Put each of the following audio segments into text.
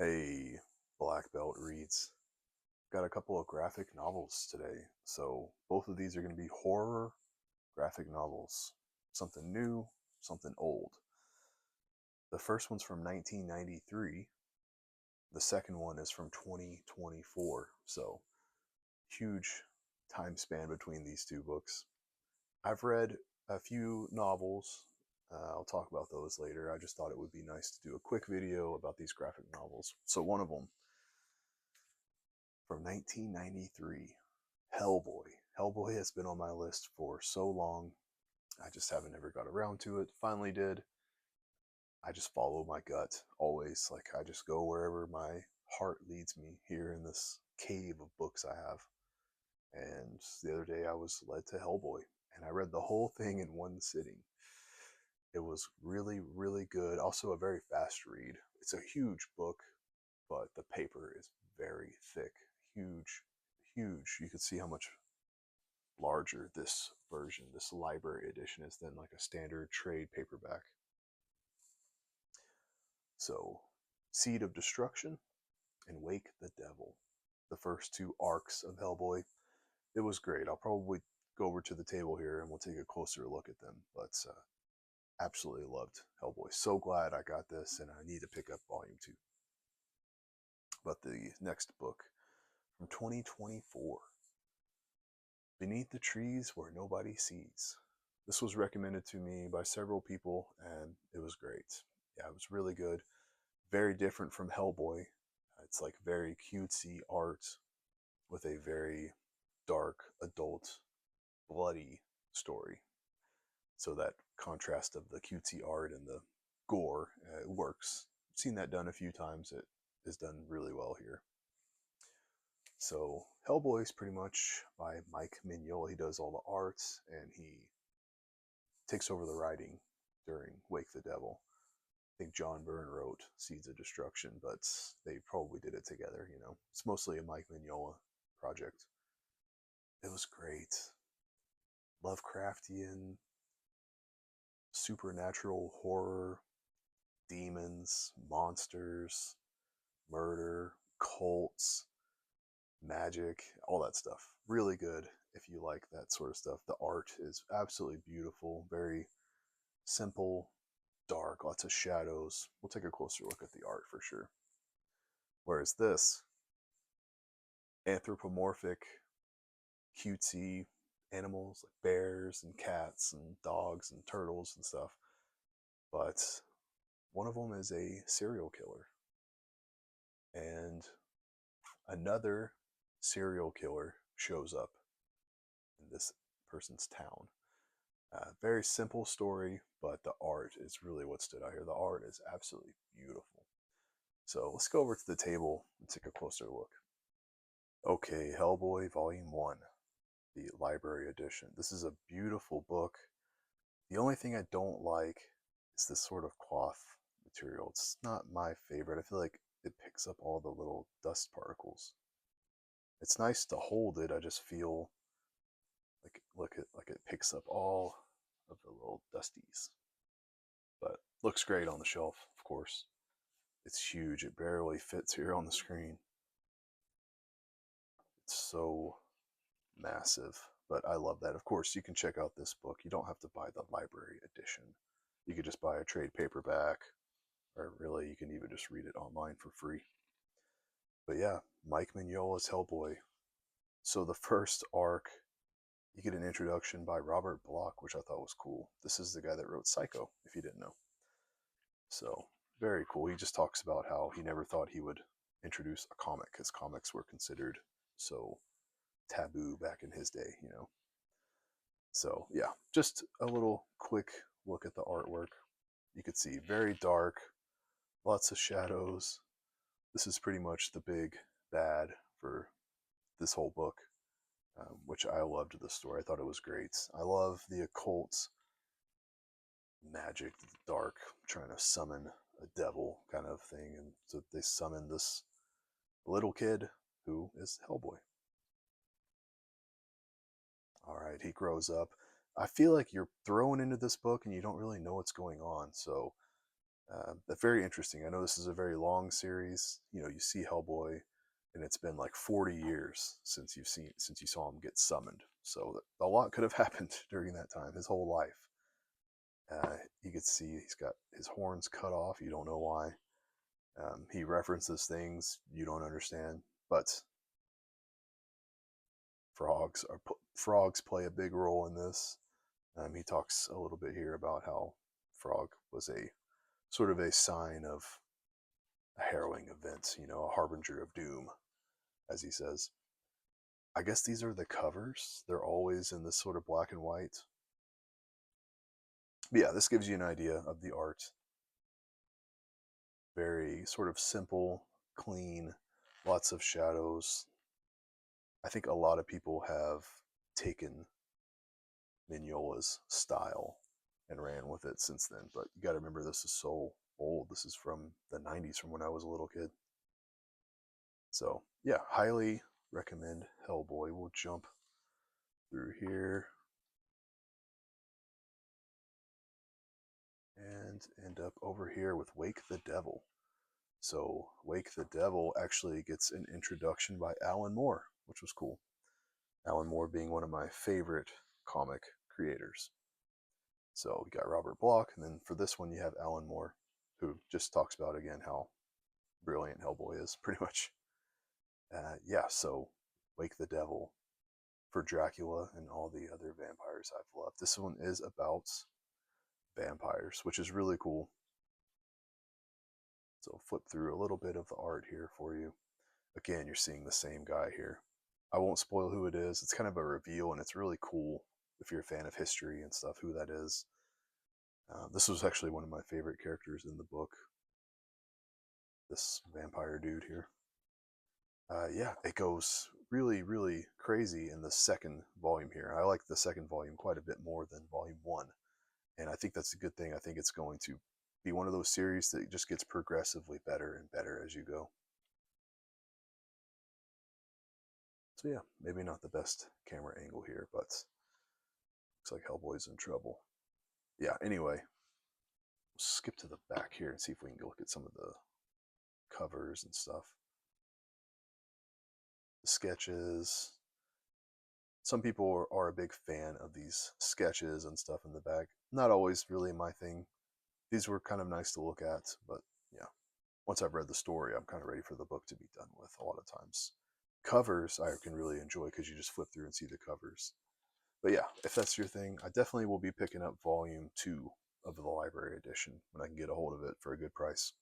A black belt reads. Got a couple of graphic novels today. So both of these are going to be horror graphic novels. Something new, something old. The first one's from 1993. The second one is from 2024. So huge time span between these two books. I've read a few novels. I'll talk about those later. I just thought it would be nice to do a quick video about these graphic novels. So one of them from 1993, Hellboy. Hellboy has been on my list for so long. I just haven't ever got around to it. Finally did. I just follow my gut always. Like I just go wherever my heart leads me here in this cave of books I have. And the other day I was led to Hellboy and I read the whole thing in one sitting. It was really, really good. Also a very fast read. It's a huge book, but the paper is very thick. Huge, huge. You can see how much larger this version, this library edition, is than like a standard trade paperback. So, Seed of Destruction and Wake the Devil, the first two arcs of Hellboy. It was great. I'll probably go over to the table here and we'll take a closer look at them. But absolutely loved Hellboy. So glad I got this, and I need to pick up volume 2. But the next book from 2024, Beneath the Trees Where Nobody Sees. This was recommended to me by several people, and it was great. Yeah, it was really good. Very different from Hellboy. It's like very cutesy art with a very dark, adult, bloody story. So that contrast of the cutesy art and the gore works. I've seen that done a few times. It is done really well here. So Hellboy is pretty much by Mike Mignola. He does all the arts and he takes over the writing during Wake the Devil. I think John Byrne wrote Seeds of Destruction, but they probably did it together, you know. It's mostly a Mike Mignola project. It was great. Lovecraftian, supernatural horror, demons, monsters, murder, cults, magic, all that stuff. Really good if you like that sort of stuff. The art is absolutely beautiful, very simple, dark, lots of shadows. We'll take a closer look at the art for sure. Whereas this, anthropomorphic, cutesy animals like bears and cats and dogs and turtles and stuff. But one of them is a serial killer. And another serial killer shows up in this person's town. Very simple story, but the art is really what stood out here. The art is absolutely beautiful. So let's go over to the table and take a closer look. Okay, Hellboy Volume 1, the library edition. This is a beautiful book. The only thing I don't like is this sort of cloth material. It's not my favorite. I feel like it picks up all the little dust particles. It's nice to hold it. I just feel like it picks up all of the little dusties. But looks great on the shelf, of course. It's huge. It barely fits here on the screen. It's so massive, but I love that. Of course, you can check out this book. You don't have to buy the library edition. You could just buy a trade paperback, or really, you can even just read it online for free. But yeah, Mike Mignola's Hellboy. So the first arc, you get an introduction by Robert Bloch, which I thought was cool. This is the guy that wrote Psycho, if you didn't know. So very cool. He just talks about how he never thought he would introduce a comic, because comics were considered so taboo back in his day, you know. So yeah, just a little quick look at the artwork. You could see very dark, lots of shadows. This is pretty much the big bad for this whole book, which I loved the story. I thought it was great. I love the occult magic, the dark, trying to summon a devil kind of thing. And so they summon this little kid who is Hellboy. All right, he grows up. I feel like you're thrown into this book and you don't really know what's going on. So That's very interesting. I know this is a very long series. You know, you see Hellboy, and it's been like 40 years since you saw him get summoned. So a lot could have happened during that time. His whole life. You could see he's got his horns cut off. You don't know why. He references things you don't understand, but frogs play a big role in this. He talks a little bit here about how frog was a sort of a sign of a harrowing event, you know, a harbinger of doom, as he says. I guess these are the covers. They're always in this sort of black and white. But yeah, this gives you an idea of the art. Very sort of simple, clean, lots of shadows. I think a lot of people have taken Mignola's style and ran with it since then. But you got to remember, this is so old. This is from the 90s, from when I was a little kid. So, yeah, highly recommend Hellboy. We'll jump through here and end up over here with Wake the Devil. So, Wake the Devil actually gets an introduction by Alan Moore, which was cool. Alan Moore being one of my favorite comic creators. So, we got Robert Bloch, and then for this one, you have Alan Moore, who just talks about again how brilliant Hellboy is, pretty much. Yeah, so Wake the Devil for Dracula and all the other vampires I've loved. This one is about vampires, which is really cool. So flip through a little bit of the art here for you. Again, you're seeing the same guy here. I won't spoil who it is. It's kind of a reveal, and it's really cool if you're a fan of history and stuff, who that is. This was actually one of my favorite characters in the book. This vampire dude here. Yeah, it goes really, really crazy in the second volume here. I like the second volume quite a bit more than volume one. And I think that's a good thing. I think it's going to be one of those series that just gets progressively better and better as you go. So yeah, maybe not the best camera angle here, but looks like Hellboy's in trouble. Yeah, anyway, we'll skip to the back here and see if we can look at some of the covers and stuff. The sketches. Some people are a big fan of these sketches and stuff in the back. Not always really my thing. These were kind of nice to look at, but yeah, once I've read the story, I'm kind of ready for the book to be done with a lot of times. Covers I can really enjoy because you just flip through and see the covers. But yeah, if that's your thing, I definitely will be picking up volume 2 of the library edition when I can get a hold of it for a good price.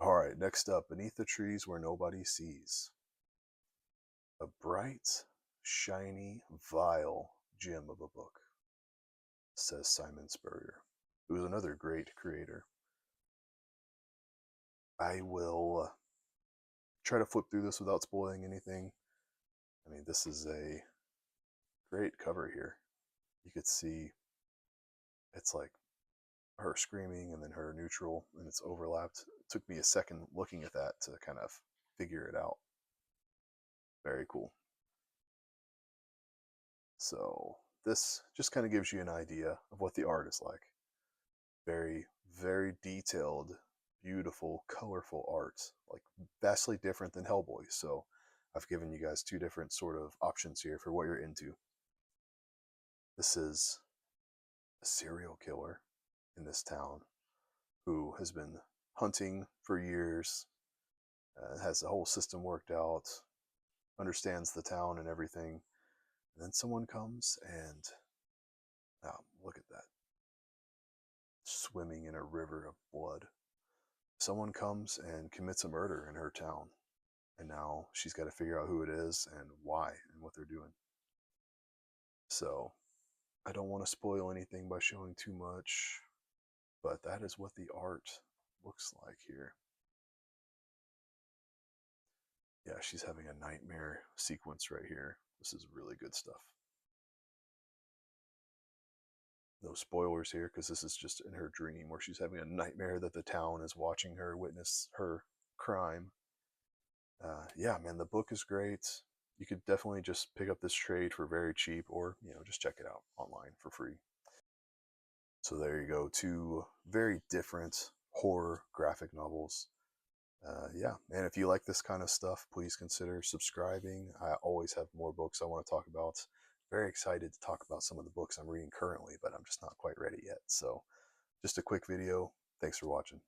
All right, next up, Beneath the Trees Where Nobody Sees. A bright, shiny, vile gem of a book, says Simon Spurrier, who is another great creator. I will try to flip through this without spoiling anything. I mean, this is a great cover here. You could see it's like her screaming and then her neutral, and it's overlapped. It took me a second looking at that to kind of figure it out. Very cool. So this just kind of gives you an idea of what the art is like. Very, very detailed, beautiful, colorful art, like vastly different than Hellboy. So I've given you guys two different sort of options here for what you're into. This is a serial killer in this town who has been hunting for years, has the whole system worked out, understands the town and everything. And then someone comes and look at that, swimming in a river of blood. Someone comes and commits a murder in her town, and now she's got to figure out who it is and why and what they're doing. So I don't want to spoil anything by showing too much, but that is what the art looks like here. Yeah, she's having a nightmare sequence right here. This is really good stuff. No spoilers here because this is just in her dream where she's having a nightmare that the town is watching her witness her crime. Yeah, man, the book is great. You could definitely just pick up this trade for very cheap, or just check it out online for free. So there you go, two very different horror graphic novels. Yeah, and if you like this kind of stuff, please consider subscribing. I always have more books I want to talk about. Very excited to talk about some of the books I'm reading currently, but I'm just not quite ready yet. So just a quick video. Thanks for watching.